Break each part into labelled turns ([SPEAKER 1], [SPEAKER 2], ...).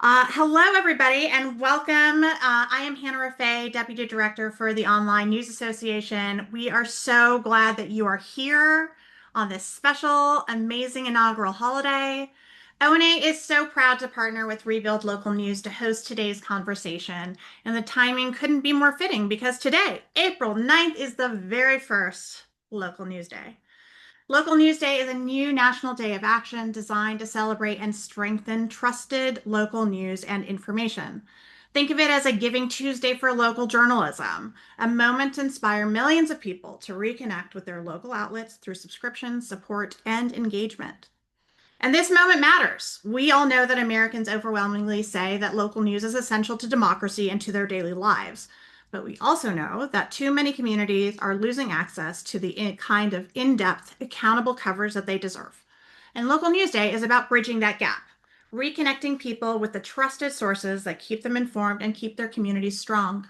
[SPEAKER 1] Hello, everybody, and welcome. I am Hannah Raffay, Deputy Director for the Online News Association. We are so glad that you are here on this special, amazing inaugural holiday. ONA is so proud to partner with Rebuild Local News to host today's conversation, and the timing couldn't be more fitting because today, April 9th, is the very first Local News Day. Local News Day is a new national day of action designed to celebrate and strengthen trusted local news and information. Think of it as a Giving Tuesday for local journalism, a moment to inspire millions of people to reconnect with their local outlets through subscription, support, and engagement. And this moment matters. We all know that Americans overwhelmingly say that local news is essential to democracy and to their daily lives. But we also know that too many communities are losing access to the kind of in depth, accountable coverage that they deserve. And Local News Day is about bridging that gap, reconnecting people with the trusted sources that keep them informed and keep their communities strong.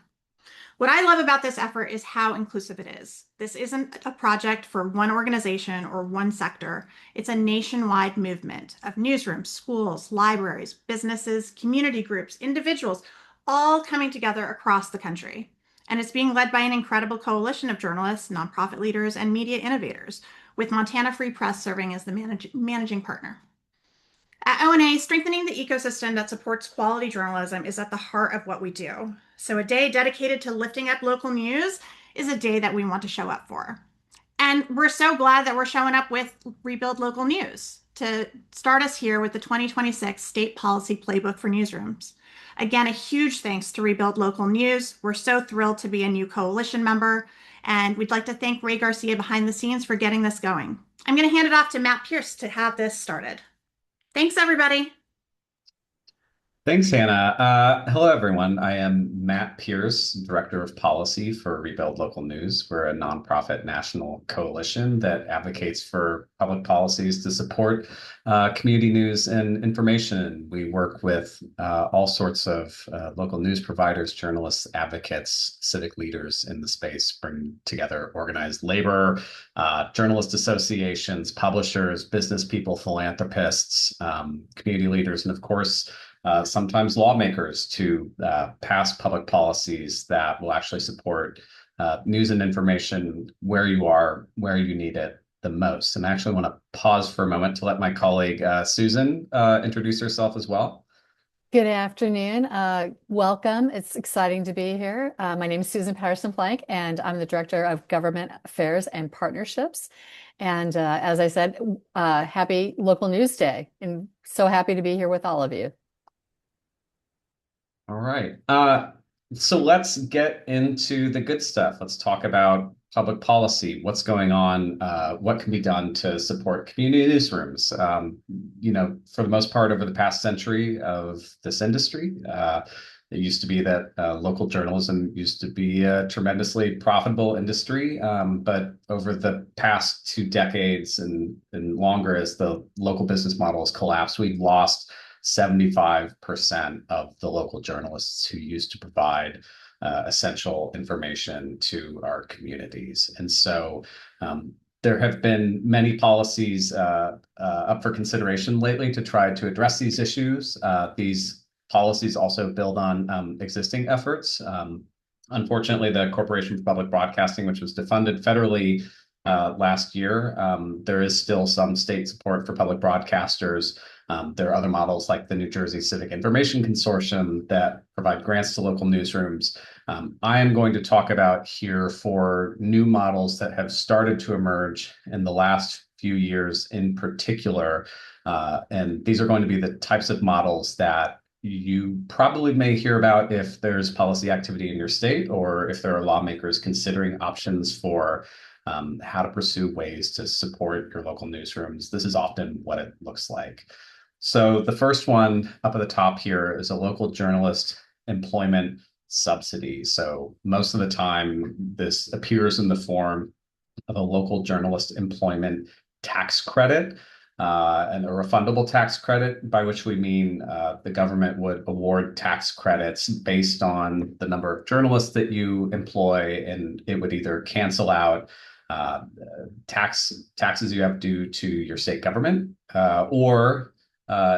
[SPEAKER 1] What I love about this effort is how inclusive it is. This isn't a project for one organization or one sector. It's a nationwide movement of newsrooms, schools, libraries, businesses, community groups, individuals, all coming together across the country. And it's being led by an incredible coalition of journalists, nonprofit leaders, and media innovators, with Montana Free Press serving as the managing partner. At ONA, strengthening the ecosystem that supports quality journalism is at the heart of what we do. So, a day dedicated to lifting up local news is a day that we want to show up for. And we're so glad that we're showing up with Rebuild Local News to start us here with the 2026 State Policy Playbook for Newsrooms. Again, a huge thanks to Rebuild Local News. We're so thrilled to be a new coalition member, and we'd like to thank Ray Garcia behind the scenes for getting this going. I'm going to hand it off to Matt Pierce to have this started. Thanks, everybody.
[SPEAKER 2] Thanks, Hannah. Hello, everyone. I am Matt Pierce, Director of Policy for Rebuild Local News. We're a nonprofit national coalition that advocates for public policies to support community news and information. We work with all sorts of local news providers, journalists, advocates, civic leaders in the space, bring together organized labor, journalist associations, publishers, business people, philanthropists, community leaders, and of course, sometimes lawmakers to pass public policies that will actually support news and information where you are, where you need it the most. And I actually want to pause for a moment to let my colleague Susan introduce herself as well.
[SPEAKER 3] Good afternoon. Welcome. It's exciting to be here. My name is Susan Patterson Plank, and I'm the Director of Government Affairs and Partnerships. And as I said, happy Local News Day, and so happy to be here with all of you.
[SPEAKER 2] All right. So let's get into the good stuff. Let's talk about public policy, what's going on, what can be done to support community newsrooms. For the most part, over the past century of this industry, it used to be that local journalism used to be a tremendously profitable industry. But over the past 2 decades and longer, as the local business model has collapsed, we've lost 75% of the local journalists who used to provide essential information to our communities. And so there have been many policies up for consideration lately to try to address these issues. These policies also build on existing efforts. Unfortunately, the Corporation for Public Broadcasting, which was defunded federally last year, there is still some state support for public broadcasters. There are other models like the New Jersey Civic Information Consortium that provide grants to local newsrooms. I am going to talk about here 4 new models that have started to emerge in the last few years in particular. And these are going to be the types of models that you probably may hear about if there's policy activity in your state or if there are lawmakers considering options for how to pursue ways to support your local newsrooms. This is often what it looks like. So the first one up at the top here is a local journalist employment subsidy. So most of the time, this appears in the form of a local journalist employment tax credit and a refundable tax credit, by which we mean the government would award tax credits based on the number of journalists that you employ, and it would either cancel out taxes you have due to your state government, or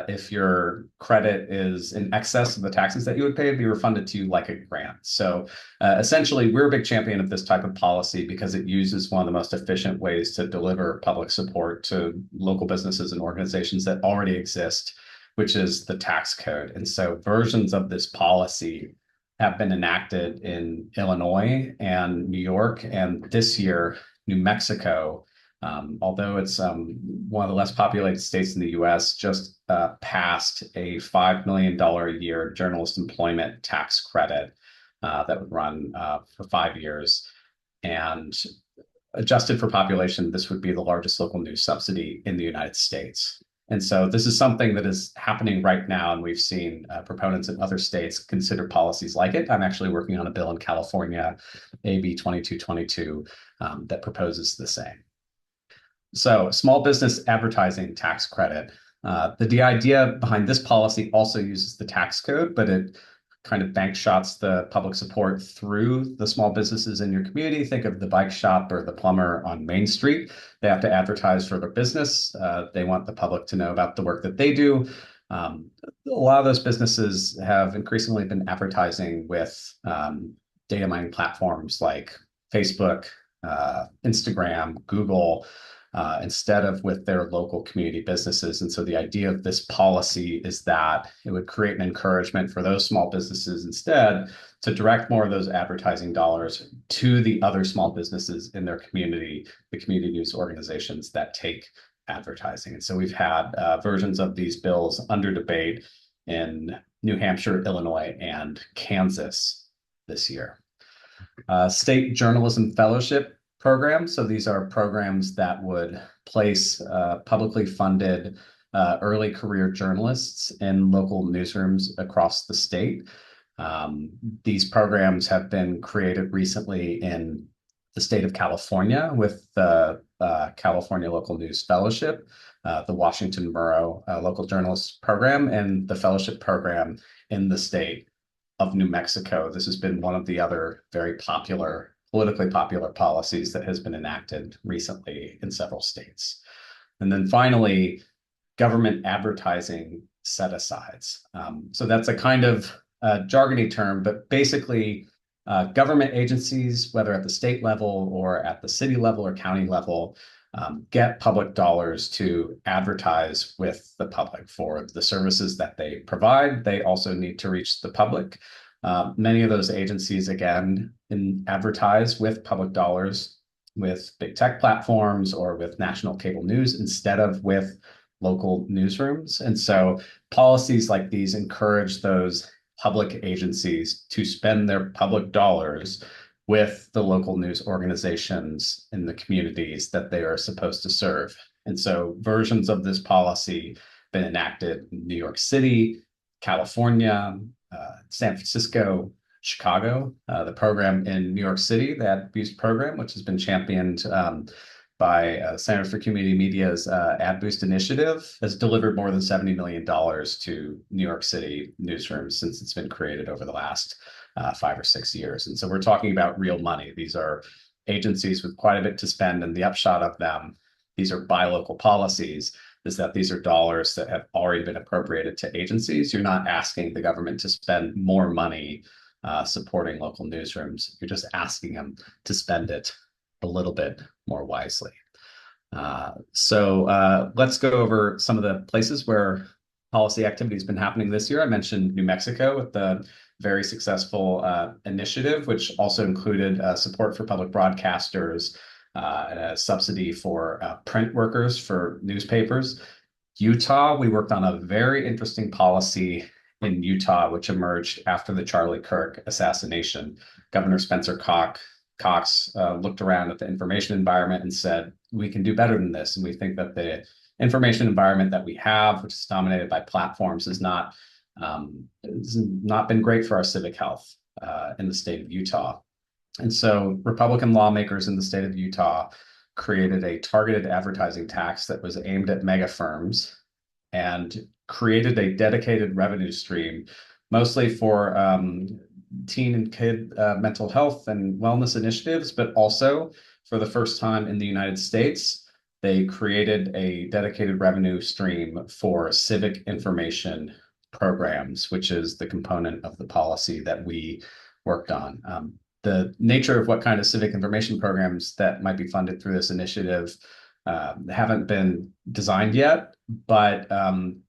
[SPEAKER 2] If your credit is in excess of the taxes that you would pay, it'd be refunded to you like a grant. So essentially, we're a big champion of this type of policy because it uses one of the most efficient ways to deliver public support to local businesses and organizations that already exist, which is the tax code. And so versions of this policy have been enacted in Illinois and New York, and this year, New Mexico, although it's one of the less populated states in the US, just passed a $5 million a year journalist employment tax credit that would run for 5 years. And adjusted for population, this would be the largest local news subsidy in the United States. And so this is something that is happening right now, and we've seen proponents in other states consider policies like it. I'm actually working on a bill in California, AB 2222, that proposes the same. So small business advertising tax credit. The idea behind this policy also uses the tax code, but it kind of bank shots the public support through the small businesses in your community. Think of the bike shop or the plumber on Main Street. They have to advertise for their business. They want the public to know about the work that they do. A lot of those businesses have increasingly been advertising with data mining platforms like Facebook, Instagram, Google, instead of with their local community businesses. And so the idea of this policy is that it would create an encouragement for those small businesses instead to direct more of those advertising dollars to the other small businesses in their community, the community news organizations that take advertising. And so we've had versions of these bills under debate in New Hampshire, Illinois, and Kansas this year. State Journalism Fellowship program. So these are programs that would place publicly funded early career journalists in local newsrooms across the state. These programs have been created recently in the state of California with the California Local News Fellowship, the Washington Murrow Local Journalists Program, and the fellowship program in the state of New Mexico. This has been one of the other very politically popular policies that has been enacted recently in several states. And then finally, government advertising set-asides. So that's a kind of jargony term, but basically government agencies, whether at the state level or at the city level or county level, get public dollars to advertise with the public for the services that they provide. They also need to reach the public. Many of those agencies, again, advertise with public dollars with big tech platforms or with national cable news instead of with local newsrooms. And so policies like these encourage those public agencies to spend their public dollars with the local news organizations in the communities that they are supposed to serve. And so versions of this policy have been enacted in New York City, California, San Francisco, Chicago. The program in New York City, the Ad Boost program, which has been championed by Center for Community Media's Ad Boost initiative, has delivered more than $70 million to New York City newsrooms since it's been created over the last 5 or 6 years. And so we're talking about real money. These are agencies with quite a bit to spend, and the upshot of them, these are buy local policies, is that these are dollars that have already been appropriated to agencies. You're not asking the government to spend more money supporting local newsrooms. You're just asking them to spend it a little bit more wisely. So let's go over some of the places where policy activity has been happening this year. I mentioned New Mexico with the very successful initiative, which also included support for public broadcasters, and a subsidy for print workers for newspapers. Utah, we worked on a very interesting policy in Utah, which emerged after the Charlie Kirk assassination. Governor Spencer Cox looked around at the information environment and said, we can do better than this. And we think that the information environment that we have, which is dominated by platforms, has not been great for our civic health in the state of Utah. And so Republican lawmakers in the state of Utah created a targeted advertising tax that was aimed at mega firms and created a dedicated revenue stream, mostly for teen and kid mental health and wellness initiatives, but also for the first time in the United States, they created a dedicated revenue stream for civic information programs, which is the component of the policy that we worked on. The nature of what kind of civic information programs that might be funded through this initiative haven't been designed yet, but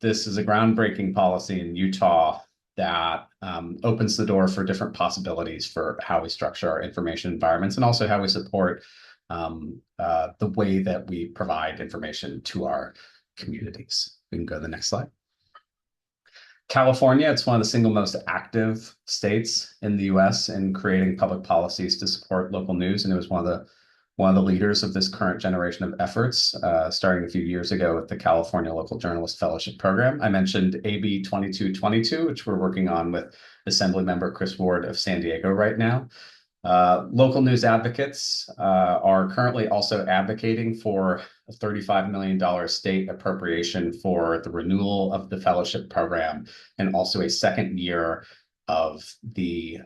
[SPEAKER 2] this is a groundbreaking policy in Utah that opens the door for different possibilities for how we structure our information environments and also how we support the way that we provide information to our communities. We can go to the next slide. California, it's one of the single most active states in the US in creating public policies to support local news. And it was one of the leaders of this current generation of efforts, starting a few years ago with the California Local Journalist Fellowship Program. I mentioned AB 2222, which we're working on with Assemblymember Chris Ward of San Diego right now. Local news advocates are currently also advocating for a $35 million state appropriation for the renewal of the fellowship program and also a second year of the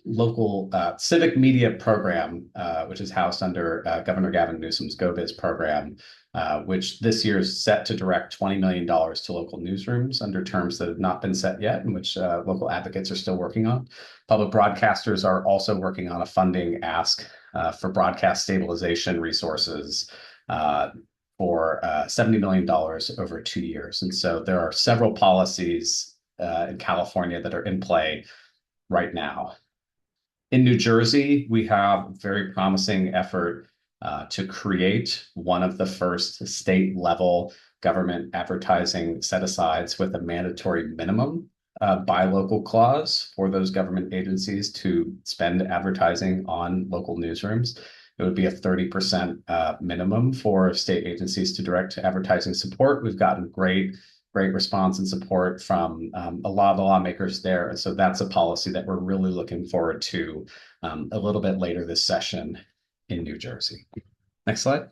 [SPEAKER 2] local civic media program, which is housed under Governor Gavin Newsom's GoBiz program, which this year is set to direct $20 million to local newsrooms under terms that have not been set yet, and which local advocates are still working on. Public broadcasters are also working on a funding ask for broadcast stabilization resources for $70 million over 2 years. And so there are several policies in California that are in play right now. In New Jersey, we have a very promising effort to create one of the first state-level government advertising set-asides with a mandatory minimum buy local clause for those government agencies to spend advertising on local newsrooms. It would be a 30% minimum for state agencies to direct advertising support. We've gotten great response and support from a lot of the lawmakers there. And so that's a policy that we're really looking forward to a little bit later this session in New Jersey. Next slide.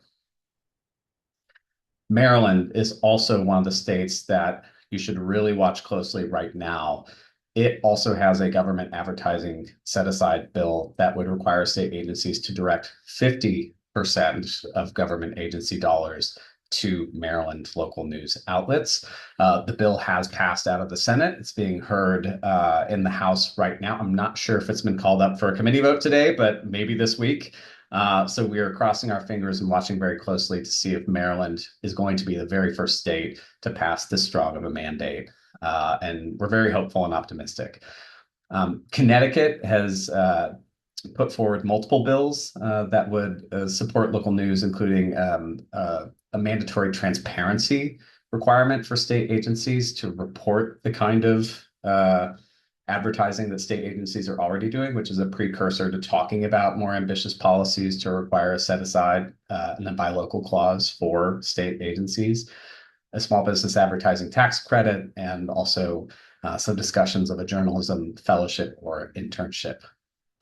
[SPEAKER 2] Maryland is also one of the states that you should really watch closely right now. It also has a government advertising set-aside bill that would require state agencies to direct 50% of government agency dollars to Maryland local news outlets. The bill has passed out of the Senate. It's being heard in the House right now. I'm not sure if it's been called up for a committee vote today, but maybe this week. So we are crossing our fingers and watching very closely to see if Maryland is going to be the very first state to pass this strong of a mandate. And we're very hopeful and optimistic. Connecticut has put forward multiple bills that would support local news, including a mandatory transparency requirement for state agencies to report the kind of advertising that state agencies are already doing, which is a precursor to talking about more ambitious policies to require a set aside and then buy local clause for state agencies, a small business advertising tax credit, and also some discussions of a journalism fellowship or internship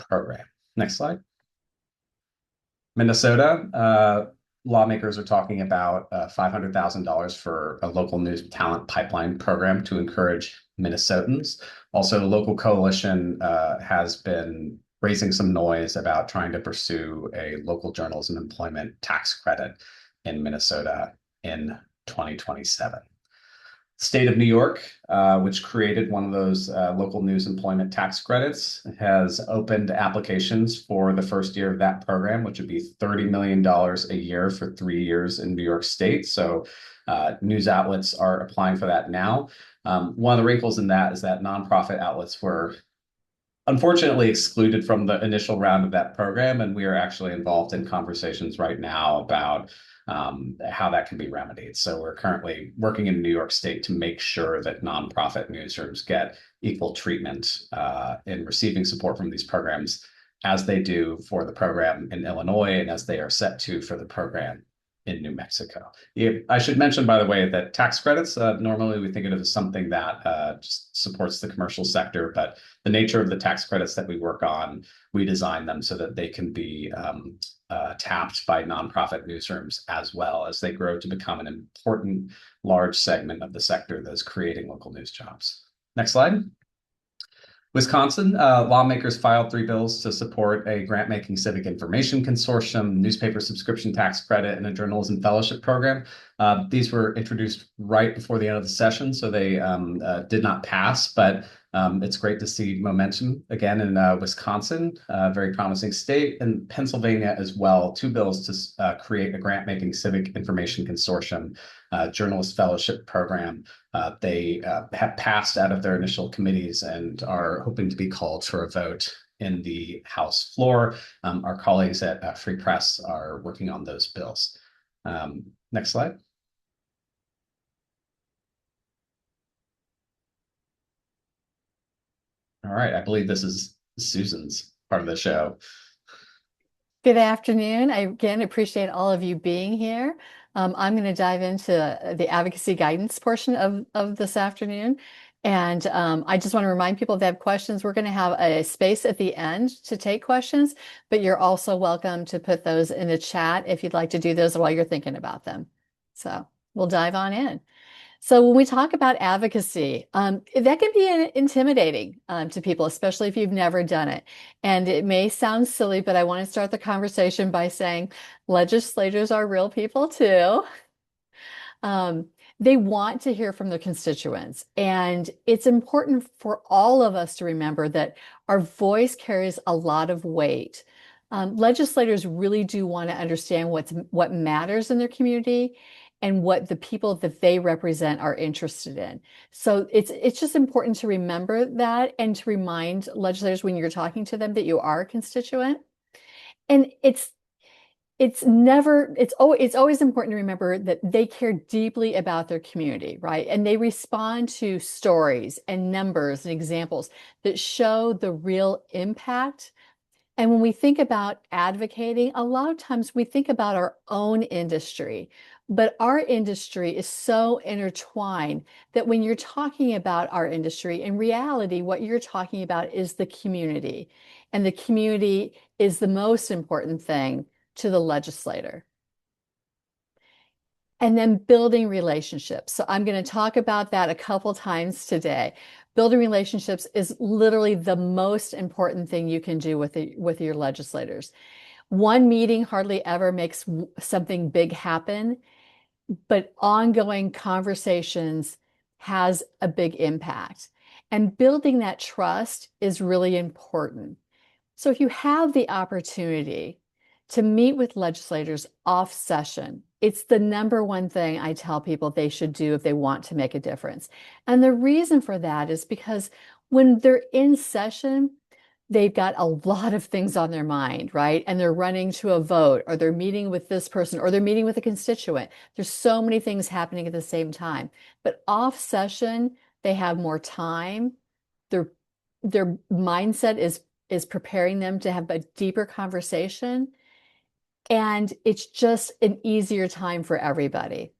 [SPEAKER 2] program. Next slide. Minnesota, lawmakers are talking about $500,000 for a local news talent pipeline program to encourage Minnesotans. Also, a local coalition has been raising some noise about trying to pursue a local journalism employment tax credit in Minnesota in 2027. State of New York, which created one of those local news employment tax credits, has opened applications for the first year of that program, which would be $30 million a year for 3 years in New York State. So news outlets are applying for that now. One of the wrinkles in that is that nonprofit outlets were unfortunately excluded from the initial round of that program, and we are actually involved in conversations right now about how that can be remedied. So we're currently working in New York State to make sure that nonprofit newsrooms get equal treatment in receiving support from these programs as they do for the program in Illinois and as they are set to for the program in New Mexico. I should mention, by the way, that tax credits, normally we think of it as something that just supports the commercial sector, but the nature of the tax credits that we work on, we design them so that they can be tapped by nonprofit newsrooms as well as they grow to become an important large segment of the sector that's creating local news jobs. Next slide. Wisconsin, lawmakers filed 3 bills to support a grant-making civic information consortium, newspaper subscription tax credit, and a journalism fellowship program. These were introduced right before the end of the session, so they did not pass, but it's great to see momentum again in Wisconsin, a very promising state, and Pennsylvania as well. 2 bills to create a grant-making civic information consortium, journalist fellowship program. They have passed out of their initial committees and are hoping to be called for a vote in the House floor. Our colleagues at Free Press are working on those bills. Next slide. All right, I believe this is Susan's part of the show.
[SPEAKER 3] Good afternoon. I again appreciate all of you being here. I'm going to dive into the advocacy guidance portion of this afternoon. And I just want to remind people if they have questions, we're going to have a space at the end to take questions, but you're also welcome to put those in the chat if you'd like to do those while you're thinking about them. So we'll dive on in. So when we talk about advocacy, that can be intimidating to people, especially if you've never done it. And it may sound silly, but I want to start the conversation by saying legislators are real people too. They want to hear from their constituents. And it's important for all of us to remember that our voice carries a lot of weight. Legislators really do want to understand what matters in their community and what the people that they represent are interested in. So it's just important to remember that and to remind legislators when you're talking to them that you are a constituent. And it's always important to remember that they care deeply about their community, right? And they respond to stories and numbers and examples that show the real impact. And when we think about advocating, a lot of times we think about our own industry, but our industry is so intertwined that when you're talking about our industry, in reality, what you're talking about is the community. And the community is the most important thing to the legislator. And then building relationships. So I'm going to talk about that a couple times today. Building relationships is literally the most important thing you can do with your legislators. One meeting hardly ever makes something big happen, but ongoing conversations has a big impact. And building that trust is really important. So if you have the opportunity to meet with legislators off session, it's the number one thing I tell people they should do if they want to make a difference. And the reason for that is because when they're in session, they've got a lot of things on their mind, right? And they're running to a vote, or they're meeting with this person, or they're meeting with a constituent. There's so many things happening at the same time. But off session, they have more time. Their mindset is preparing them to have a deeper conversation. And it's just an easier time for everybody.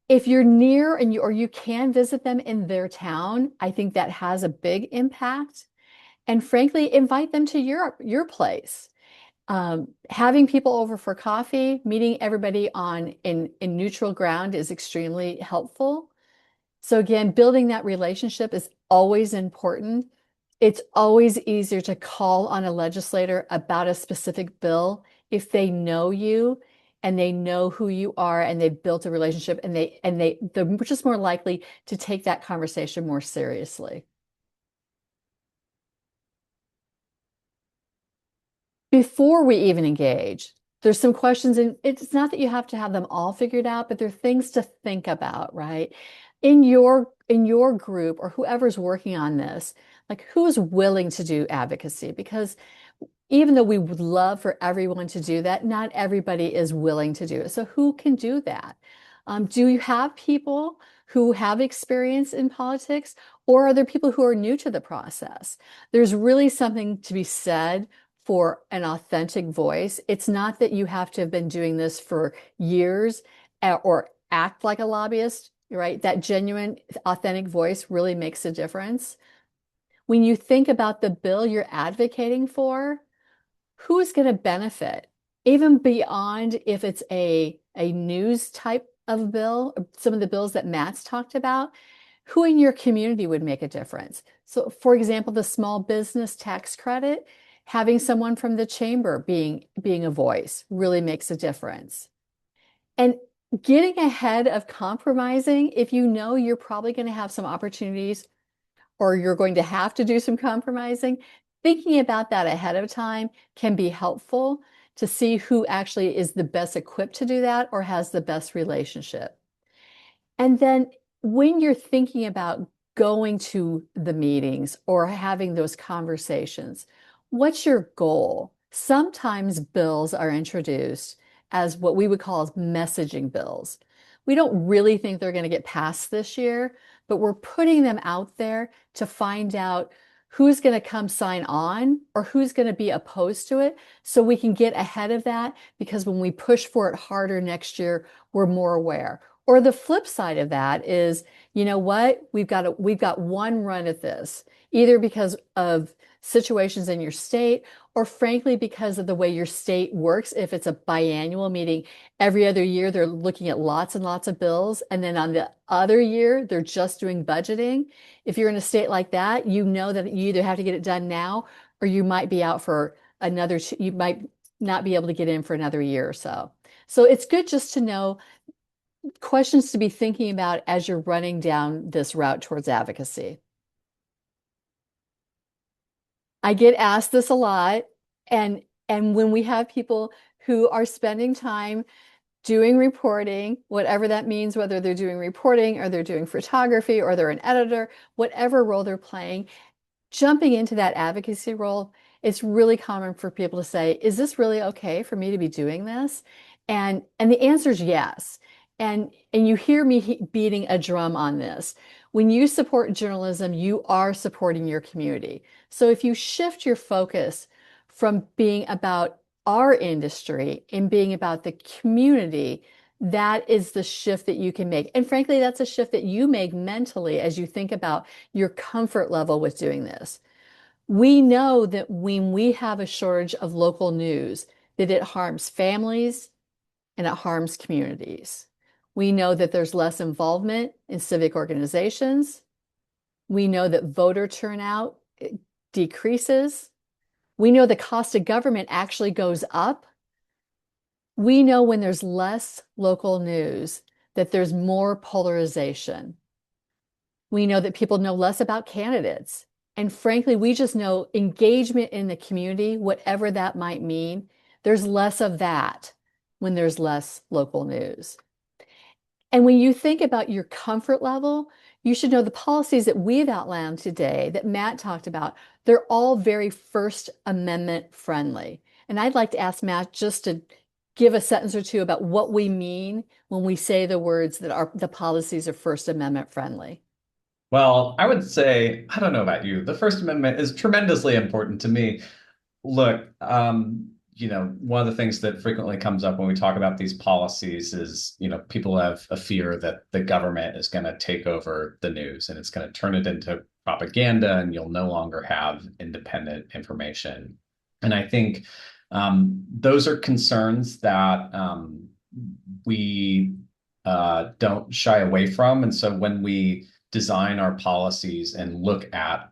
[SPEAKER 3] If you're near or you can visit them in their town, I think that has a big impact. And frankly, invite them to your place. Having people over for coffee, meeting everybody in neutral ground is extremely helpful. So again, building that relationship is always important. It's always easier to call on a legislator about a specific bill if they know you and they know who you are and they've built a relationship and they're just more likely to take that conversation more seriously. Before we even engage, there's some questions, and it's not that you have to have them all figured out, but there are things to think about, right? In your group or whoever's working on this, like who is willing to do advocacy? Because even though we would love for everyone to do that, not everybody is willing to do it. So who can do that? Do you have people who have experience in politics, or are there people who are new to the process? There's really something to be said for an authentic voice. It's not that you have to have been doing this for years or act like a lobbyist, right? That genuine, authentic voice really makes a difference. When you think about the bill you're advocating for, who's going to benefit? Even beyond if it's a news type of bill, some of the bills that Matt's talked about, who in your community would make a difference? So, for example, the small business tax credit, having someone from the chamber being a voice really makes a difference. And getting ahead of compromising, if you know you're probably going to have some opportunities or you're going to have to do some compromising, thinking about that ahead of time can be helpful to see who actually is the best equipped to do that or has the best relationship. And then when you're thinking about going to the meetings or having those conversations, what's your goal? Sometimes bills are introduced as what we would call messaging bills. We don't really think they're going to get passed this year, but we're putting them out there to find out who's going to come sign on or who's going to be opposed to it so we can get ahead of that, because when we push for it harder next year, we're more aware. Or the flip side of that is, you know what? We've got one run at this, either because of situations in your state or frankly because of the way your state works. If it's a biannual meeting, every other year they're looking at lots and lots of bills, and then on the other year they're just doing budgeting. If you're in a state like that, you know that you either have to get it done now or you might be out for another, you might not be able to get in for another year or so. So it's good just to know questions to be thinking about as you're running down this route towards advocacy. I get asked this a lot, and when we have people who are spending time doing reporting, whatever that means, whether they're doing reporting or they're doing photography or they're an editor, whatever role they're playing, jumping into that advocacy role, it's really common for people to say, is this really okay for me to be doing this? And the answer is yes. And you hear me beating a drum on this. When you support journalism, you are supporting your community. So if you shift your focus from being about our industry and being about the community, that is the shift that you can make. And frankly, that's a shift that you make mentally as you think about your comfort level with doing this. We know that when we have a shortage of local news, that it harms families and it harms communities. We know that there's less involvement in civic organizations. We know that voter turnout decreases. We know the cost of government actually goes up. We know when there's less local news that there's more polarization. We know that people know less about candidates. And frankly, we just know engagement in the community, whatever that might mean, there's less of that when there's less local news. And when you think about your comfort level, you should know the policies that we've outlined today that Matt talked about, they're all very First Amendment friendly. And I'd like to ask Matt just to give a sentence or two about what we mean when we say the words that the policies are First Amendment friendly.
[SPEAKER 2] Well, I would say, I don't know about you, the First Amendment is tremendously important to me. Look, one of the things that frequently comes up when we talk about these policies is, people have a fear that the government is going to take over the news and it's going to turn it into propaganda and you'll no longer have independent information. And I think those are concerns that we don't shy away from. And so when we design our policies and look at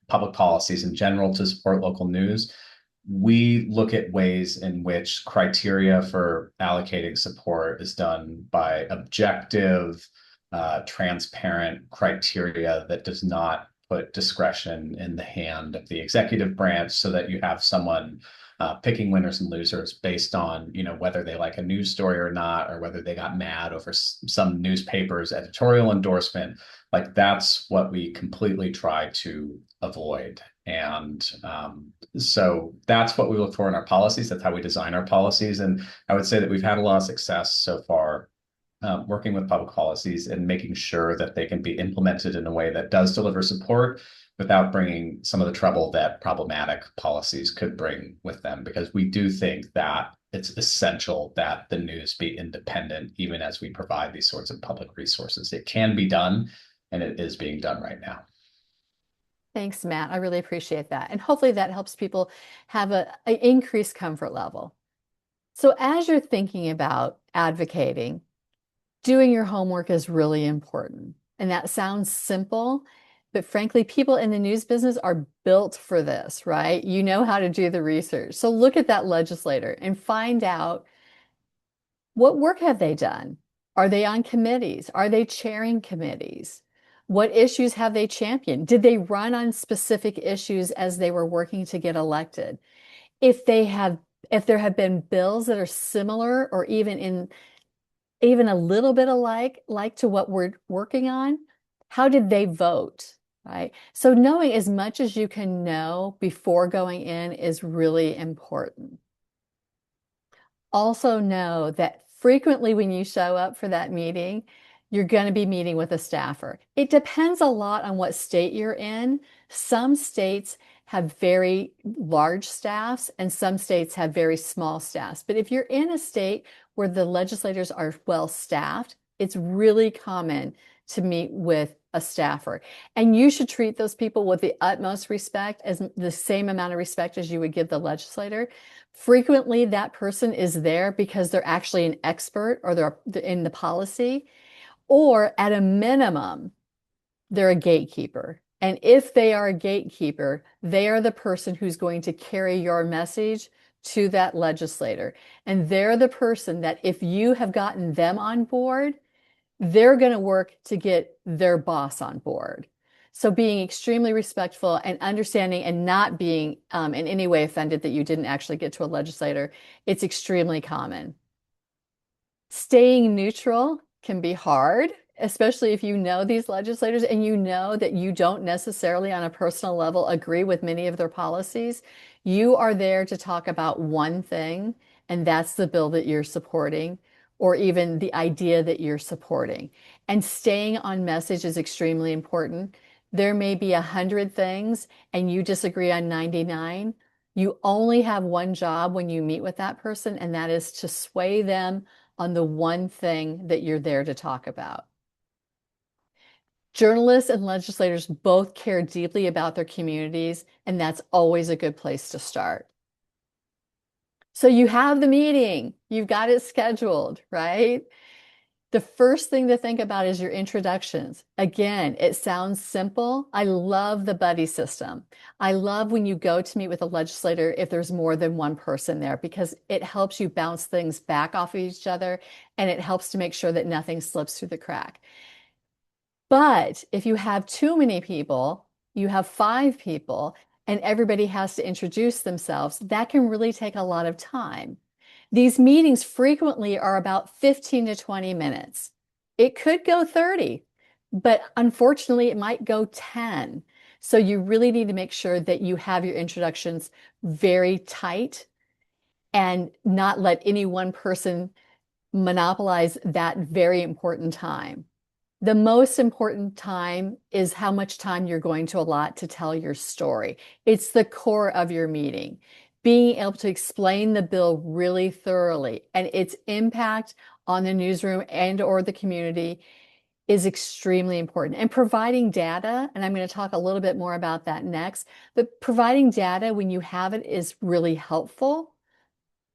[SPEAKER 2] public policies in general to support local news, we look at ways in which criteria for allocating support is done by objective, transparent criteria that does not put discretion in the hand of the executive branch so that you have someone picking winners and losers based on, whether they like a news story or not, or whether they got mad over some newspaper's editorial endorsement. Like that's what we completely try to avoid. And so that's what we look for in our policies. That's how we design our policies. And I would say that we've had a lot of success so far working with public policies and making sure that they can be implemented in a way that does deliver support without bringing some of the trouble that problematic policies could bring with them. Because we do think that it's essential that the news be independent, even as we provide these sorts of public resources. It can be done, and it is being done right now.
[SPEAKER 3] Thanks, Matt. I really appreciate that. And hopefully that helps people have an increased comfort level. So as you're thinking about advocating, doing your homework is really important. And that sounds simple, but frankly, people in the news business are built for this, right? You know how to do the research. So look at that legislator and find out, what work have they done? Are they on committees? Are they chairing committees? What issues have they championed? Did they run on specific issues as they were working to get elected? If there have been bills that are similar or even a little bit alike, like to what we're working on, how did they vote? Right? So knowing as much as you can know before going in is really important. Also know that frequently when you show up for that meeting, you're going to be meeting with a staffer. It depends a lot on what state you're in. Some states have very large staffs and some states have very small staffs. But if you're in a state where the legislators are well staffed, it's really common to meet with a staffer. And you should treat those people with the utmost respect, as the same amount of respect as you would give the legislator. Frequently, that person is there because they're actually an expert or they're in the policy, or at a minimum, they're a gatekeeper. And if they are a gatekeeper, they are the person who's going to carry your message to that legislator. And they're the person that if you have gotten them on board, they're going to work to get their boss on board. So being extremely respectful and understanding and not being in any way offended that you didn't actually get to a legislator, it's extremely common. Staying neutral can be hard, especially if you know these legislators and you know that you don't necessarily on a personal level agree with many of their policies. You are there to talk about one thing, and that's the bill that you're supporting, or even the idea that you're supporting. And staying on message is extremely important. There may be 100 things and you disagree on 99. You only have one job when you meet with that person, and that is to sway them on the one thing that you're there to talk about. Journalists and legislators both care deeply about their communities, and that's always a good place to start. So you have the meeting, you've got it scheduled, right? The first thing to think about is your introductions. Again, it sounds simple. I love the buddy system. I love when you go to meet with a legislator if there's more than one person there, because it helps you bounce things back off of each other and it helps to make sure that nothing slips through the crack. But if you have too many people, you have 5 people, and everybody has to introduce themselves, that can really take a lot of time. These meetings frequently are about 15 to 20 minutes. It could go 30, but unfortunately, it might go 10. So you really need to make sure that you have your introductions very tight and not let any one person monopolize that very important time. The most important time is how much time you're going to allot to tell your story. It's the core of your meeting. Being able to explain the bill really thoroughly and its impact on the newsroom and or the community is extremely important. And providing data, and I'm going to talk a little bit more about that next, but providing data when you have it is really helpful.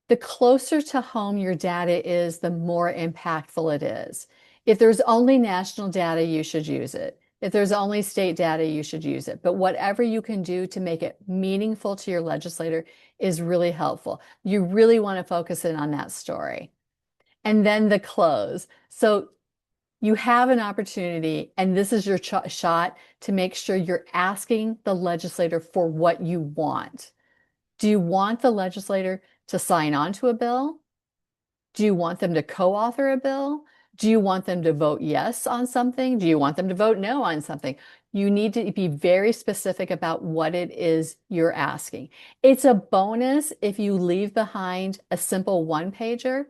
[SPEAKER 3] The closer to home your data is, the more impactful it is. If there's only national data, you should use it. If there's only state data, you should use it. But whatever you can do to make it meaningful to your legislator is really helpful. You really want to focus in on that story. And then the close. So you have an opportunity, and this is your shot to make sure you're asking the legislator for what you want. Do you want the legislator to sign on to a bill? Do you want them to co-author a bill? Do you want them to vote yes on something? Do you want them to vote no on something? You need to be very specific about what it is you're asking. It's a bonus if you leave behind a simple one-pager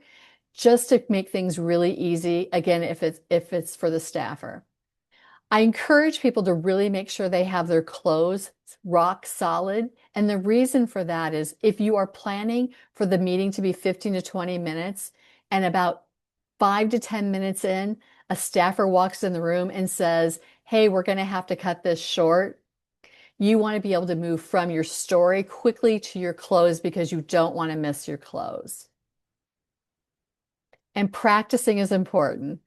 [SPEAKER 3] just to make things really easy, again, if it's for the staffer. I encourage people to really make sure they have their close rock solid. And the reason for that is if you are planning for the meeting to be 15 to 20 minutes and about 5 to 10 minutes in, a staffer walks in the room and says, hey, we're going to have to cut this short. You want to be able to move from your story quickly to your close because you don't want to miss your close. And practicing is important.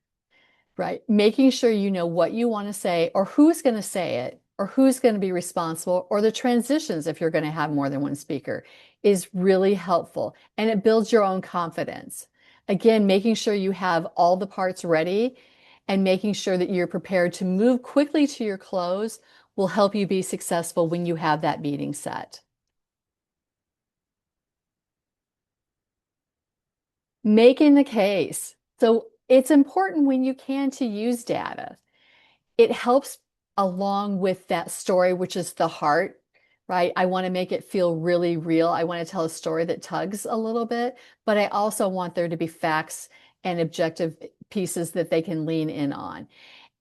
[SPEAKER 3] right? Making sure you know what you want to say or who's going to say it or who's going to be responsible or the transitions if you're going to have more than one speaker is really helpful and it builds your own confidence. Again, making sure you have all the parts ready and making sure that you're prepared to move quickly to your close will help you be successful when you have that meeting set. Making the case. So it's important when you can to use data. It helps along with that story, which is the heart, right? I want to make it feel really real. I want to tell a story that tugs a little bit, but I also want there to be facts and objective pieces that they can lean in on.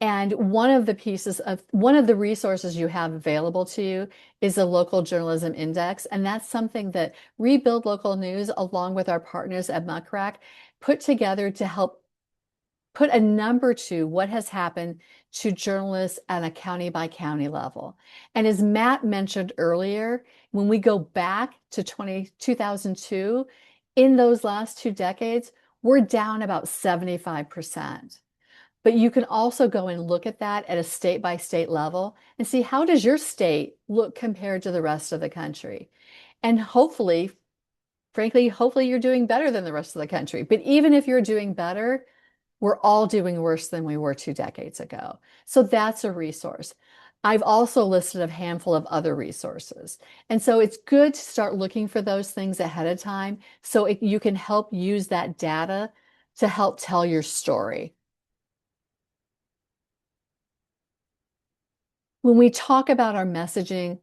[SPEAKER 3] And one of the resources you have available to you is the Local Journalism Index. And that's something that Rebuild Local News, along with our partners at Muckrack, put together to help put a number to what has happened to journalists at a county by county level. And as Matt mentioned earlier, when we go back to 2002, in those last 2 decades, we're down about 75%. But you can also go and look at that at a state by state level and see how does your state look compared to the rest of the country. And hopefully, frankly, hopefully you're doing better than the rest of the country. But even if you're doing better, we're all doing worse than we were 2 decades ago. So that's a resource. I've also listed a handful of other resources. And so it's good to start looking for those things ahead of time so you can help use that data to help tell your story. When we talk about our messaging,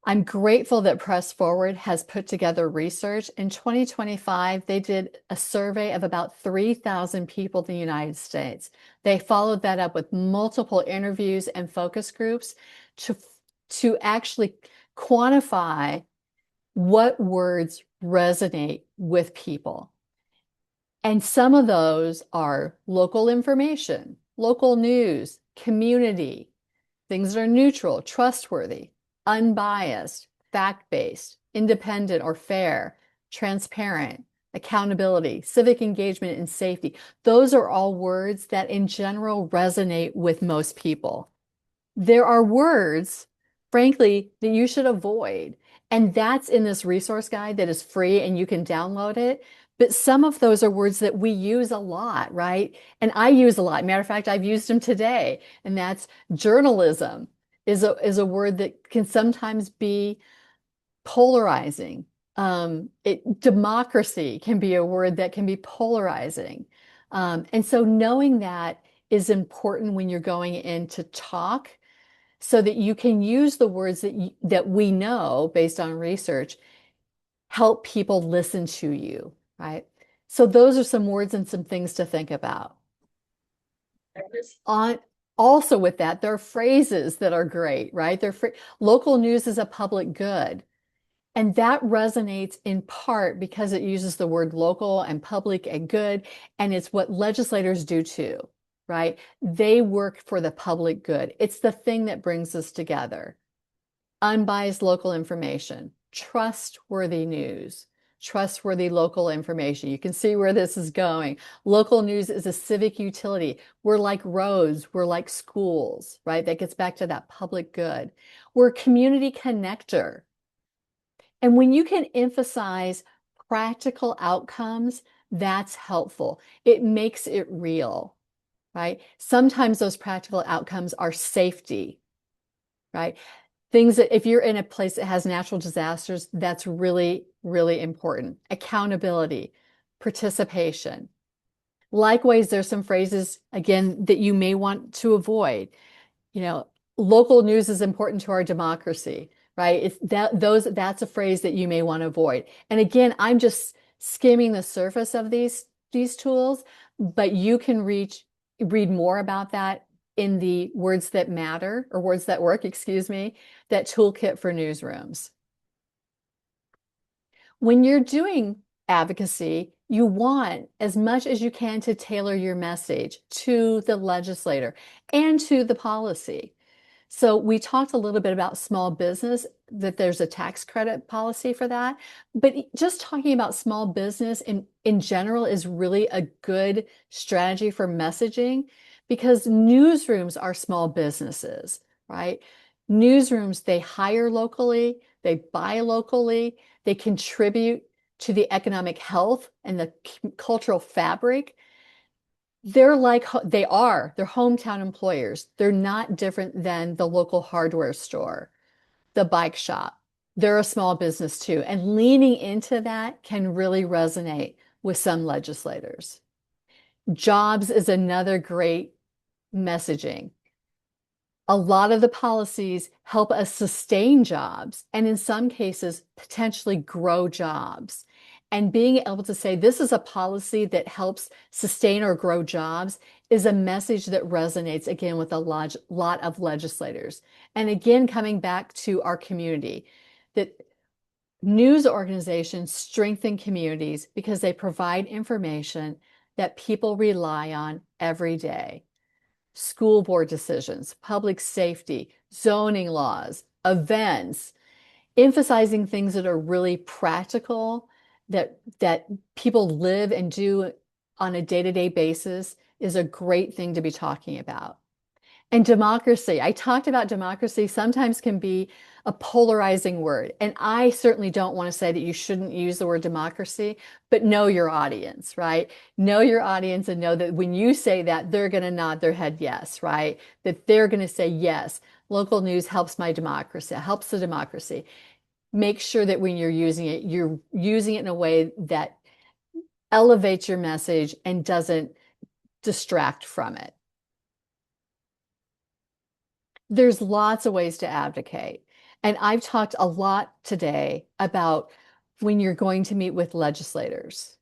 [SPEAKER 3] I'm grateful that Press Forward has put together research. In 2025, they did a survey of about 3,000 people in the United States. They followed that up with multiple interviews and focus groups to actually quantify what words resonate with people. And some of those are local information, local news, community, things that are neutral, trustworthy, unbiased, fact-based, independent or fair, transparent, accountability, civic engagement, and safety. Those are all words that in general resonate with most people. There are words, frankly, that you should avoid. And that's in this resource guide that is free and you can download it. But some of those are words that we use a lot, right? And I use a lot. Matter of fact, I've used them today. And that's journalism is a word that can sometimes be polarizing. Democracy can be a word that can be polarizing. And so knowing that is important when you're going in to talk so that you can use the words that we know based on research, help people listen to you, right? So those are some words and some things to think about. Also with that, there are phrases that are great, right? Local news is a public good. And that resonates in part because it uses the word local and public and good, and it's what legislators do too, right? They work for the public good. It's the thing that brings us together. Unbiased local information, trustworthy news, trustworthy local information. You can see where this is going. Local news is a civic utility. We're like roads, we're like schools, right? That gets back to that public good. We're a community connector. And when you can emphasize practical outcomes, that's helpful. It makes it real, right? Sometimes those practical outcomes are safety, right? Things that if you're in a place that has natural disasters, that's really, really important. Accountability, participation. Likewise, there's some phrases, again, that you may want to avoid. You know, local news is important to our democracy, right? That's a phrase that you may want to avoid. And again, I'm just skimming the surface of these tools, but you can read more about that in the Words That Matter or Words That Work, excuse me, that toolkit for newsrooms. When you're doing advocacy, you want as much as you can to tailor your message to the legislator and to the policy. So we talked a little bit about small business, that there's a tax credit policy for that. But just talking about small business in general is really a good strategy for messaging because newsrooms are small businesses, right? Newsrooms, they hire locally, they buy locally, they contribute to the economic health and the cultural fabric. They're they're hometown employers. They're not different than the local hardware store, the bike shop. They're a small business too. And leaning into that can really resonate with some legislators. Jobs is another great messaging. A lot of the policies help us sustain jobs and in some cases potentially grow jobs. And being able to say this is a policy that helps sustain or grow jobs is a message that resonates again with a lot of legislators. And again, coming back to our community, that news organizations strengthen communities because they provide information that people rely on every day. School board decisions, public safety, zoning laws, events, emphasizing things that are really practical, that people live and do on a day-to-day basis is a great thing to be talking about. And democracy, I talked about democracy sometimes can be a polarizing word. And I certainly don't want to say that you shouldn't use the word democracy, but know your audience, right? Know your audience and know that when you say that, they're going to nod their head yes, right? That they're going to say, yes, local news helps my democracy, helps the democracy. Make sure that when you're using it in a way that elevates your message and doesn't distract from it. There's lots of ways to advocate. And I've talked a lot today about when you're going to meet with legislators.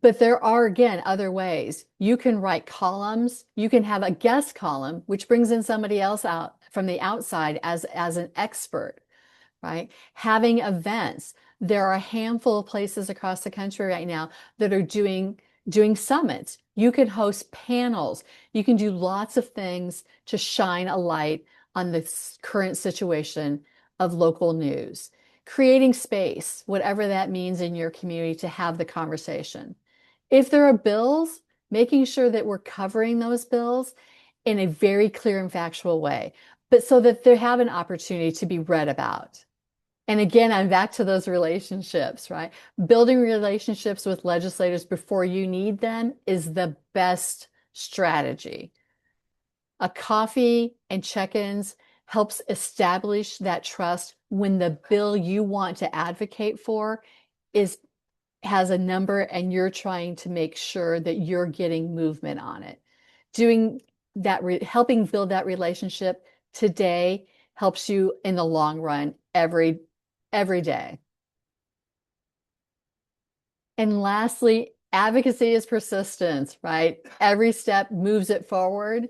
[SPEAKER 3] But there are, again, other ways. You can write columns. You can have a guest column, which brings in somebody else out from the outside as an expert, right? Having events. There are a handful of places across the country right now that are doing summits. You can host panels. You can do lots of things to shine a light on the current situation of local news. Creating space, whatever that means in your community, to have the conversation. If there are bills, making sure that we're covering those bills in a very clear and factual way, but so that they have an opportunity to be read about. And again, I'm back to those relationships, right? Building relationships with legislators before you need them is the best strategy. A coffee and check-ins helps establish that trust when the bill you want to advocate for has a number and you're trying to make sure that you're getting movement on it. Doing that, helping build that relationship today helps you in the long run every day. And lastly, advocacy is persistence, right? Every step moves it forward.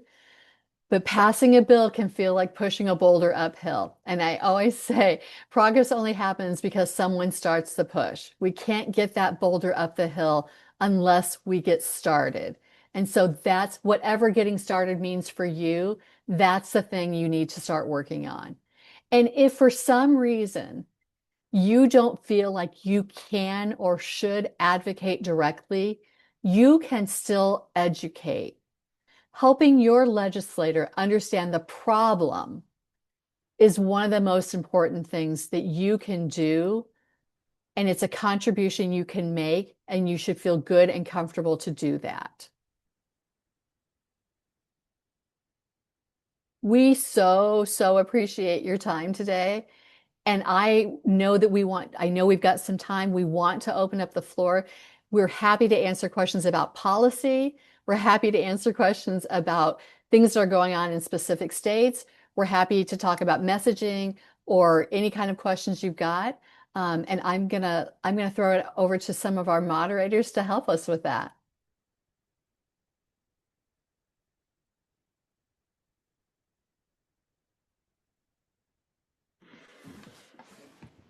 [SPEAKER 3] But passing a bill can feel like pushing a boulder uphill. And I always say progress only happens because someone starts the push. We can't get that boulder up the hill unless we get started. And so that's whatever getting started means for you, that's the thing you need to start working on. And if for some reason you don't feel like you can or should advocate directly, you can still educate. Helping your legislator understand the problem is one of the most important things that you can do. And it's a contribution you can make, and you should feel good and comfortable to do that. We so appreciate your time today. And I know we've got some time. We want to open up the floor. We're happy to answer questions about policy. We're happy to answer questions about things that are going on in specific states. We're happy to talk about messaging or any kind of questions you've got. And I'm gonna throw it over to some of our moderators to help us with that.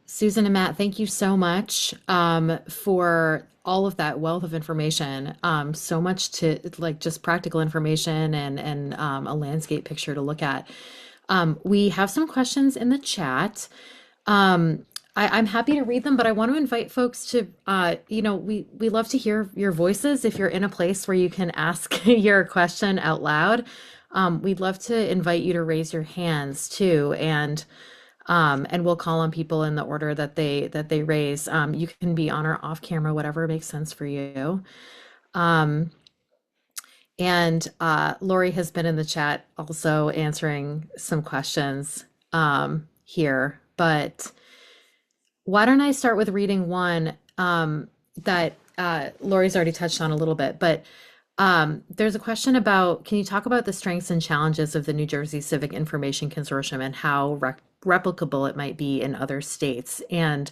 [SPEAKER 4] Susan and Matt, thank you so much for all of that wealth of information. So much to just practical information and a landscape picture to look at. We have some questions in the chat. I'm happy to read them, but I want to invite folks to, we love to hear your voices. If you're in a place where you can ask your question out loud, we'd love to invite you to raise your hands too, and we'll call on people in the order that they raise. You can be on or off camera, whatever makes sense for you. Um, and Lori has been in the chat also answering some questions here, but. Why don't I start with reading one that Lori's already touched on a little bit, but there's a question about, can you talk about the strengths and challenges of the New Jersey Civic Information Consortium and how replicable it might be in other states? And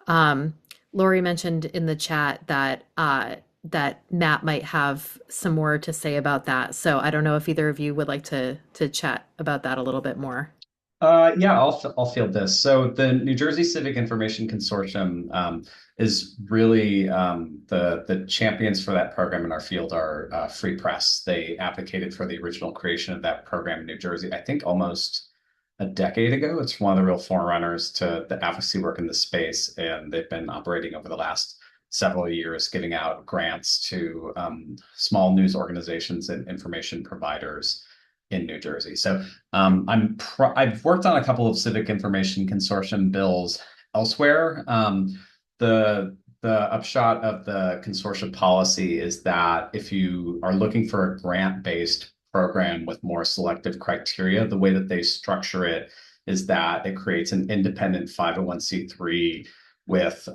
[SPEAKER 4] um, Lori mentioned in the chat that that Matt might have some more to say about that. So I don't know if either of you would like to chat about that a little bit more.
[SPEAKER 2] Yeah, I'll field this. So the New Jersey Civic Information Consortium is really the champions for that program in our field are Free Press. They advocated for the original creation of that program in New Jersey, I think almost a decade ago. It's one of the real forerunners to the advocacy work in this space, and they've been operating over the last several years, giving out grants to small news organizations and information providers in New Jersey. So I've worked on a couple of civic information consortium bills elsewhere. The upshot of the consortium policy is that if you are looking for a grant-based program with more selective criteria, the way that they structure it is that it creates an independent 501c3 with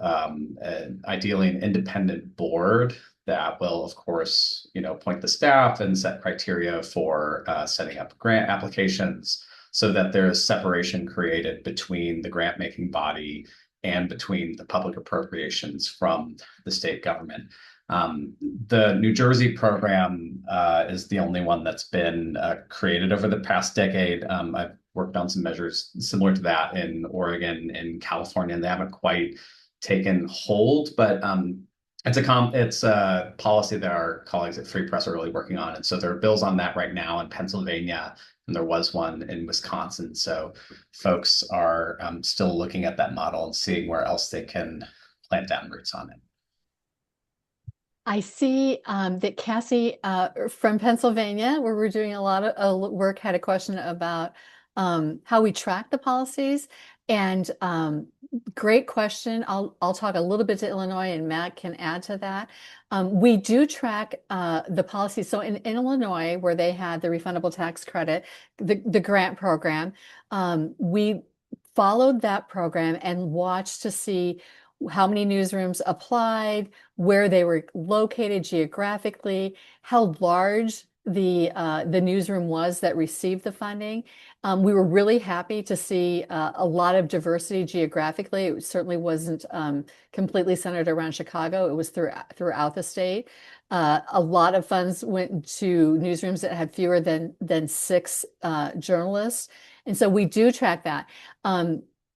[SPEAKER 2] ideally an independent board that will, of course, point the staff and set criteria for setting up grant applications so that there's separation created between the grant making body and between the public appropriations from the state government. The New Jersey program is the only one that's been created over the past decade. I've worked on some measures similar to that in Oregon and California, and they haven't quite taken hold, but it's a policy that our colleagues at Free Press are really working on. And so there are bills on that right now in Pennsylvania, and there was one in Wisconsin. So folks are still looking at that model and seeing where else they can plant down roots on it.
[SPEAKER 3] I see that Cassie from Pennsylvania, where we're doing a lot of work, had a question about how we track the policies. And great question. I'll talk a little bit to Illinois, and Matt can add to that. We do track the policies. So in Illinois, where they had the refundable tax credit, the grant program, we followed that program and watched to see how many newsrooms applied, where they were located geographically, how large the newsroom was that received the funding. We were really happy to see a lot of diversity geographically. It certainly wasn't completely centered around Chicago. It was throughout the state. A lot of funds went to newsrooms that had fewer than 6 journalists. And so we do track that.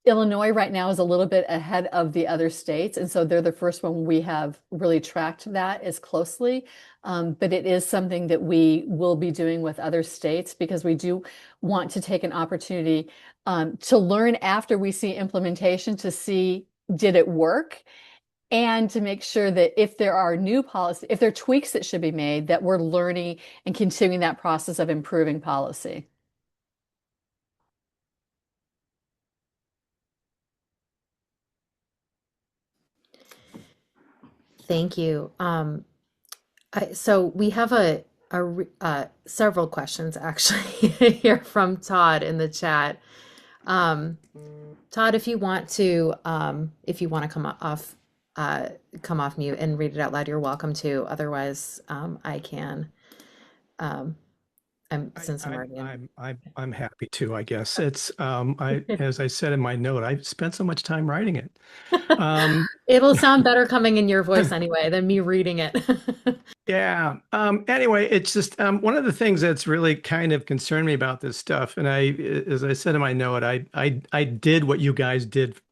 [SPEAKER 3] Illinois right now is a little bit ahead of the other states, and so they're the first one we have really tracked that as closely. But it is something that we will be doing with other states because we do want to take an opportunity to learn after we see implementation to see, did it work? And to make sure that if there are new policy, if there are tweaks that should be made, that we're learning and continuing that process of improving policy.
[SPEAKER 4] Thank you. So we have several questions actually here from Todd in the chat. Todd, if you want to come off mute and read it out loud, you're welcome to. Otherwise, I can. Since I'm already in.
[SPEAKER 5] I'm happy to, I guess. It's as I said in my note, I spent so much time writing it.
[SPEAKER 4] It'll sound better coming in your voice anyway than me reading it.
[SPEAKER 5] Yeah. Anyway, it's just one of the things that's really kind of concerned me about this stuff. And as I said in my note, I did what you guys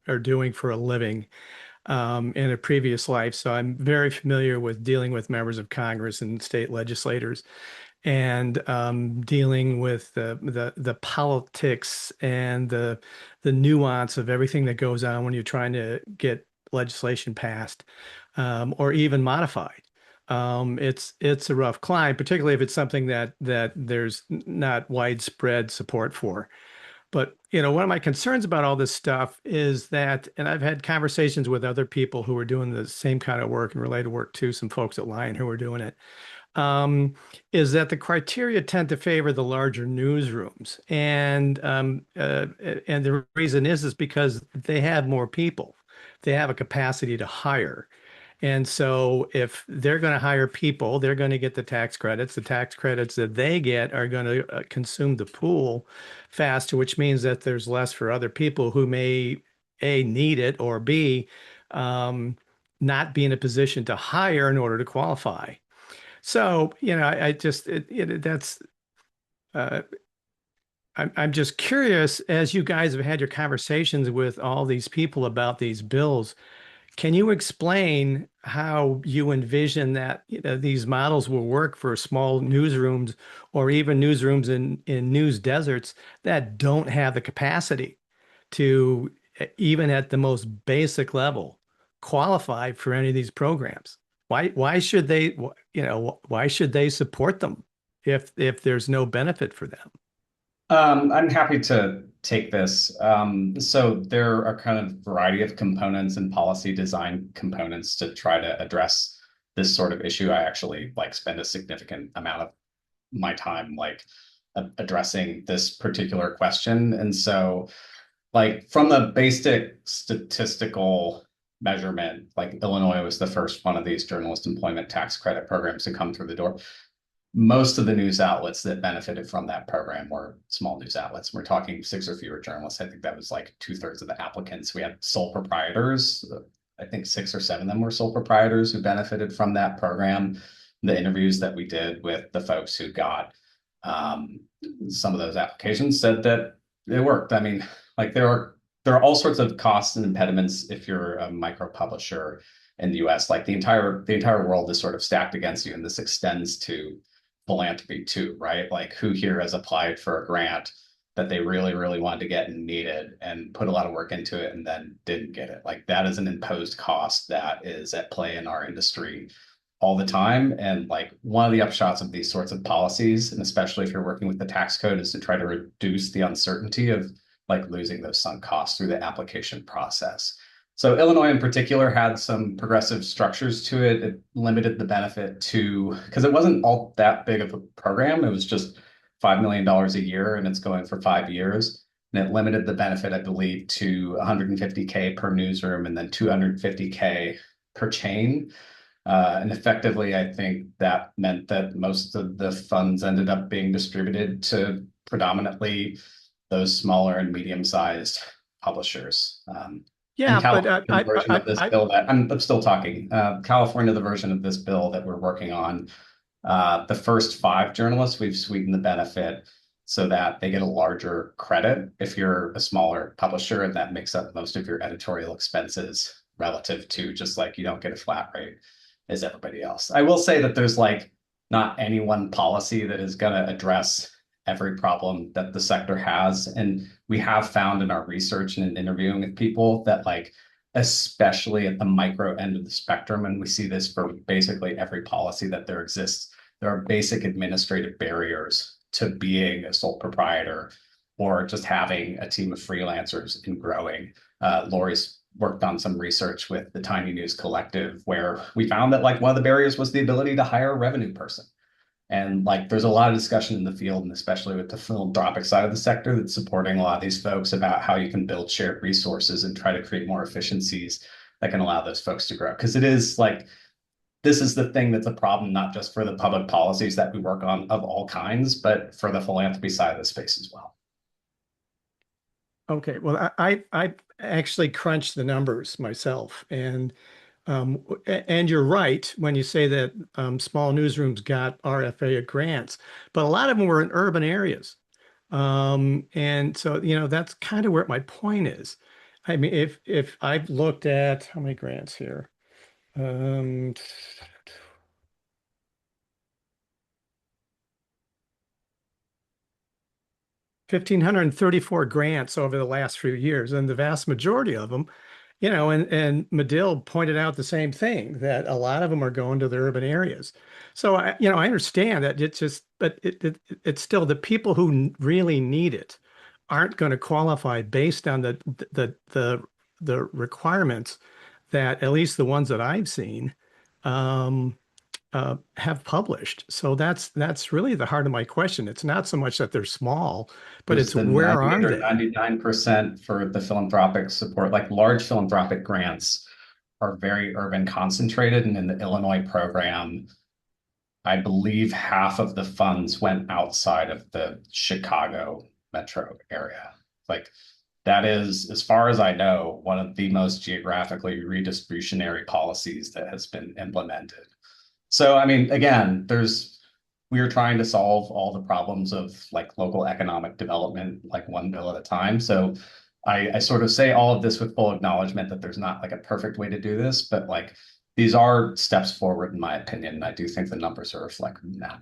[SPEAKER 5] are doing for a living in a previous life. So I'm very familiar with dealing with members of Congress and state legislators. and dealing with the politics and the nuance of everything that goes on when you're trying to get legislation passed, or even modified. It's a rough climb, particularly if it's something that there's not widespread support for. But one of my concerns about all this stuff is that, and I've had conversations with other people who are doing the same kind of work and related work too, some folks at Lion who are doing it, um, is that the criteria tend to favor the larger newsrooms, and the reason is because they have more people, they have a capacity to hire. And so if they're going to hire people, they're going to get the tax credits. The tax credits that they get are going to consume the pool faster, which means that there's less for other people who may A, need it, or B, um, not be in a position to hire in order to qualify. So, I just, that's, uh, I'm just curious, as you guys have had your conversations with all these people about these bills, can you explain how you envision that these models will work for small newsrooms or even newsrooms in news deserts that don't have the capacity to, even at the most basic level, qualify for any of these programs? Why should they, why should they support them if there's no benefit for them?
[SPEAKER 2] I'm happy to take this. So there are kind of variety of components and policy design components to try to address this sort of issue. I actually like spend a significant amount of my time addressing this particular question. And so like from the basic statistical measurement, like Illinois was the first one of these journalist employment tax credit programs to come through the door. Most of the news outlets that benefited from that program were small news outlets. We're talking 6 or fewer journalists. I think that was like 2/3 of the applicants. We had sole proprietors. I think 6 or 7 of them were sole proprietors who benefited from that program. The interviews that we did with the folks who got um, some of those applications said that it worked. I mean, like there are all sorts of costs and impediments if you're a micro publisher in the US. Like the entire world is sort of stacked against you, and this extends to philanthropy too, right? Like who here has applied for a grant that they really, really wanted to get and needed and put a lot of work into it and then didn't get it. Like that is an imposed cost that is at play in our industry all the time. And like one of the upshots of these sorts of policies, and especially if you're working with the tax code, is to try to reduce the uncertainty of like losing those sunk costs through the application process. So Illinois in particular had some progressive structures to it. It limited the benefit to, because it wasn't all that big of a program. It was just $5 million a year and it's going for 5 years. And it limited the benefit, I believe, to 150K per newsroom and then 250K per chain. And effectively, I think that meant that most of the funds ended up being distributed to predominantly those smaller and medium-sized publishers. In
[SPEAKER 5] Yeah, but
[SPEAKER 2] California, the version of this bill that I'm still talking, California, the version of this bill that we're working on, the first 5 journalists, we've sweetened the benefit so that they get a larger credit if you're a smaller publisher, and that makes up most of your editorial expenses relative to just like you don't get a flat rate as everybody else. I will say that there's like not any one policy that is going to address every problem that the sector has. And we have found in our research and in interviewing with people that like, especially at the micro end of the spectrum, and we see this for basically every policy that there exists, there are basic administrative barriers to being a sole proprietor or just having a team of freelancers and growing. Lori's worked on some research with the Tiny News Collective where we found that like one of the barriers was the ability to hire a revenue person. And like there's a lot of discussion in the field, and especially with the philanthropic side of the sector, that's supporting a lot of these folks about how you can build shared resources and try to create more efficiencies that can allow those folks to grow. Because it is like, this is the thing that's a problem, not just for the public policies that we work on of all kinds, but for the philanthropy side of the space as well.
[SPEAKER 5] Okay, well, I actually crunched the numbers myself, and you're right when you say that small newsrooms got RFA grants, but a lot of them were in urban areas, and so that's kind of where my point is. I mean, if I've looked at how many grants here, um, 1,534 grants over the last few years, and the vast majority of them, and Medill pointed out the same thing, that a lot of them are going to the urban areas. So I understand that it's just, but it's still the people who really need it aren't going to qualify based on the requirements that at least the ones that I've seen um, have published. So that's really the heart of my question. It's not so much that they're small, but
[SPEAKER 2] There's
[SPEAKER 5] it's
[SPEAKER 2] the
[SPEAKER 5] where
[SPEAKER 2] 98
[SPEAKER 5] are
[SPEAKER 2] or
[SPEAKER 5] they?
[SPEAKER 2] 99% for the philanthropic support, like large philanthropic grants are very urban concentrated. And in the Illinois program, I believe half of the funds went outside of the Chicago metro area. Like that is, as far as I know, one of the most geographically redistributionary policies that has been implemented. So, I mean, again, we are trying to solve all the problems of like local economic development, like one bill at a time. So I sort of say all of this with full acknowledgement that there's not like a perfect way to do this, but like these are steps forward, in my opinion. And I do think the numbers are reflecting that.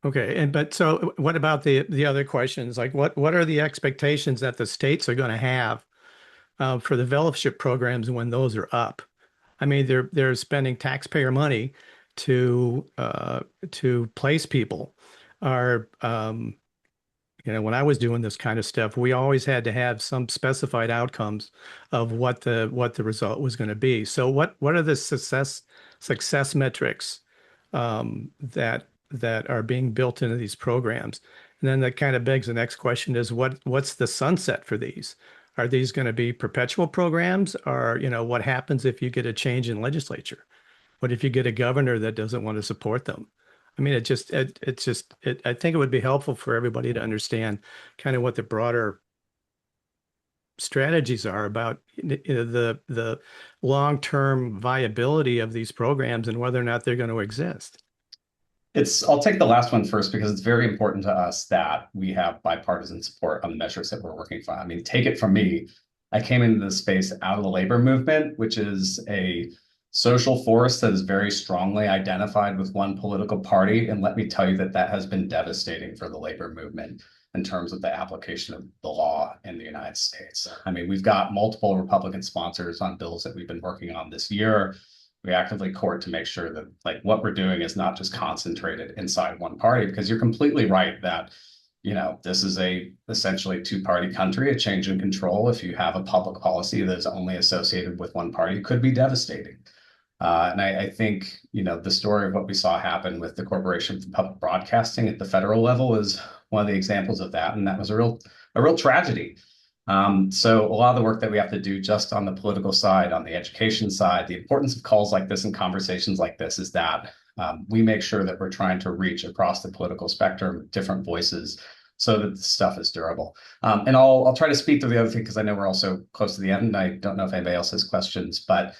[SPEAKER 5] Okay, but so what about the other questions? Like what are the expectations that the states are going to have for the fellowship programs when those are up? I mean, they're spending taxpayer money to place people. Are when I was doing this kind of stuff, we always had to have some specified outcomes of what the result was going to be. So what are the success metrics that are being built into these programs? And then that kind of begs the next question is what's the sunset for these? Are these going to be perpetual programs? Or, what happens if you get a change in legislature? What if you get a governor that doesn't want to support them? I mean, I think it would be helpful for everybody to understand kind of what the broader strategies are about the long-term viability of these programs and whether or not they're going to exist.
[SPEAKER 2] I'll take the last one first because it's very important to us that we have bipartisan support on the measures that we're working on. I mean, take it from me. I came into this space out of the labor movement, which is a social force that is very strongly identified with one political party. And let me tell you that that has been devastating for the labor movement in terms of the application of the law in the United States. I mean, we've got multiple Republican sponsors on bills that we've been working on this year. We actively court to make sure that like what we're doing is not just concentrated inside one party, because you're completely right that this is a essentially two-party country. A change in control, if you have a public policy that is only associated with one party, could be devastating. And I think, the story of what we saw happen with the Corporation for Public Broadcasting at the federal level is one of the examples of that. And that was a real tragedy. So a lot of the work that we have to do just on the political side, on the education side, the importance of calls like this and conversations like this is that we make sure that we're trying to reach across the political spectrum, different voices, so that the stuff is durable. And I'll try to speak to the other thing because I know we're also close to the end and I don't know if anybody else has questions, but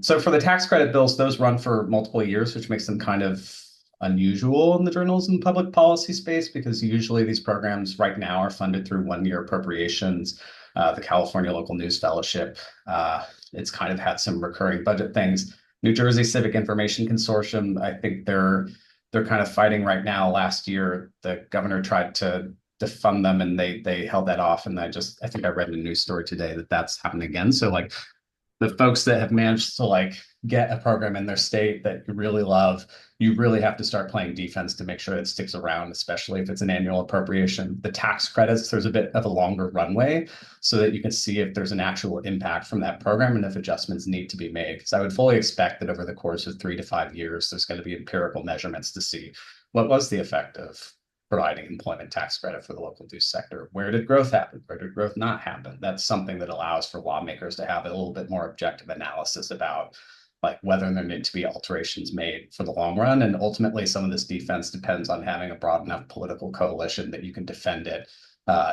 [SPEAKER 2] so for the tax credit bills, those run for multiple years, which makes them kind of unusual in the journalism public policy space because usually these programs right now are funded through one-year appropriations. The California Local News Fellowship, it's kind of had some recurring budget things. New Jersey Civic Information Consortium, I think they're kind of fighting right now. Last year, the governor tried to defund them and they held that off. And I think I read in a news story today that that's happened again. So like the folks that have managed to like get a program in their state that you really love, you really have to start playing defense to make sure it sticks around, especially if it's an annual appropriation. The tax credits, there's a bit of a longer runway so that you can see if there's an actual impact from that program and if adjustments need to be made. Because I would fully expect that over the course of 3 to 5 years, there's going to be empirical measurements to see what was the effect of providing employment tax credit for the local news sector. Where did growth happen? Where did growth not happen? That's something that allows for lawmakers to have a little bit more objective analysis about like whether there need to be alterations made for the long run. And ultimately, some of this defense depends on having a broad enough political coalition that you can defend it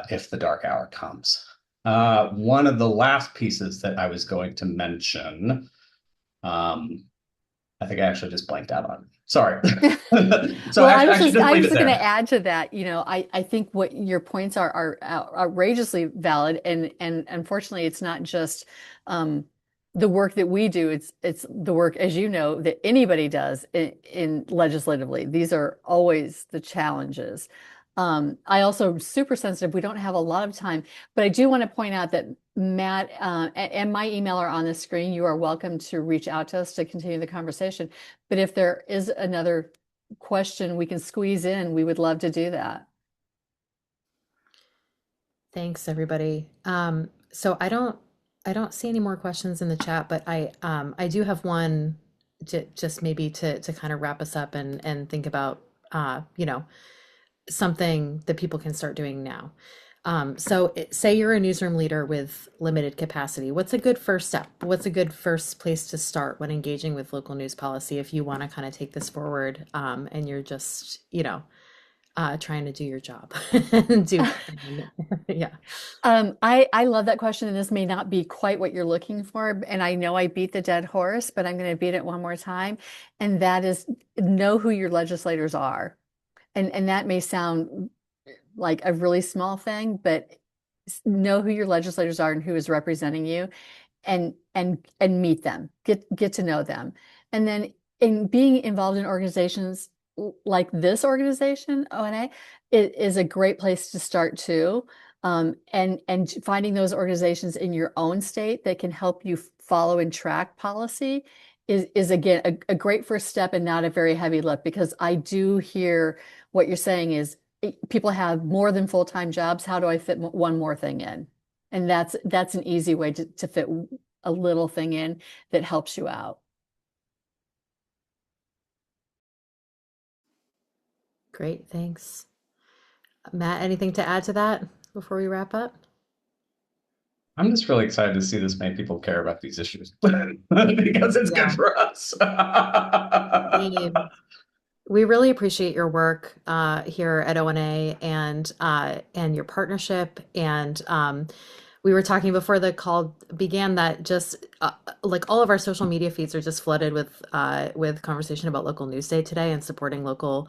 [SPEAKER 2] if the dark hour comes. One of the last pieces that I was going to mention, I think I actually just blanked out on. Sorry. So
[SPEAKER 3] Well,
[SPEAKER 2] I should just
[SPEAKER 3] I
[SPEAKER 2] leave
[SPEAKER 3] was
[SPEAKER 2] it
[SPEAKER 3] going
[SPEAKER 2] there.
[SPEAKER 3] to add to that. I think what your points are outrageously valid, and unfortunately, it's not just the work that we do. It's the work, as you know, that anybody does in legislatively. These are always the challenges. I also am super sensitive. We don't have a lot of time, but I do want to point out that Matt and my email are on the screen. You are welcome to reach out to us to continue the conversation. But if there is another question we can squeeze in, we would love to do that.
[SPEAKER 4] Thanks, everybody. So I don't see any more questions in the chat, but I do have one just maybe to kind of wrap us up and think about you know, something that people can start doing now. Say you're a newsroom leader with limited capacity. What's a good first step? What's a good first place to start when engaging with local news policy if you want to kind of take this forward and you're just, trying to do your job and do, yeah.
[SPEAKER 3] I love that question, and this may not be quite what you're looking for. And I know I beat the dead horse, but I'm going to beat it one more time. And that is know who your legislators are. And that may sound like a really small thing, but know who your legislators are and who is representing you and meet them, get to know them. And then in being involved in organizations like this organization, ONA, it is a great place to start too. And finding those organizations in your own state that can help you follow and track policy is again a great first step and not a very heavy lift, because I do hear what you're saying is people have more than full-time jobs. How do I fit one more thing in? And that's an easy way to fit a little thing in that helps you out.
[SPEAKER 4] Great, thanks. Matt, anything to add to that before we wrap up?
[SPEAKER 2] I'm just really excited to see this many people care about these issues because it's good
[SPEAKER 4] Yeah.
[SPEAKER 2] for us.
[SPEAKER 4] We really appreciate your work here at ONA and your partnership. And we were talking before the call began that just like all of our social media feeds are just flooded with conversation about local news day today and supporting local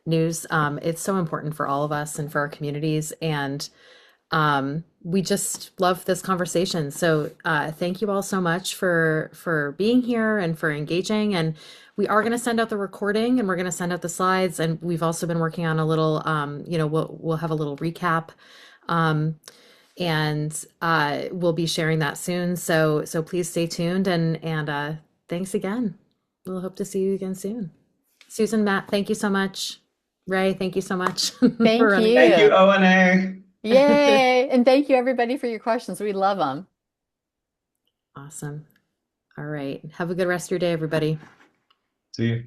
[SPEAKER 4] news. It's so important for all of us and for our communities. And we just love this conversation. So thank you all so much for being here and for engaging. And we are going to send out the recording and we're going to send out the slides. And we've also been working on a little, we'll have a little recap. And we'll be sharing that soon. So please stay tuned and thanks again. We'll hope to see you again soon. Susan, Matt, thank you so much. Ray, thank you so much
[SPEAKER 3] Thank
[SPEAKER 4] for running.
[SPEAKER 3] you.
[SPEAKER 2] Thank you, ONA.
[SPEAKER 3] Yay. And thank you everybody for your questions. We love them.
[SPEAKER 4] Awesome. All right. Have a good rest of your day, everybody.
[SPEAKER 2] See you.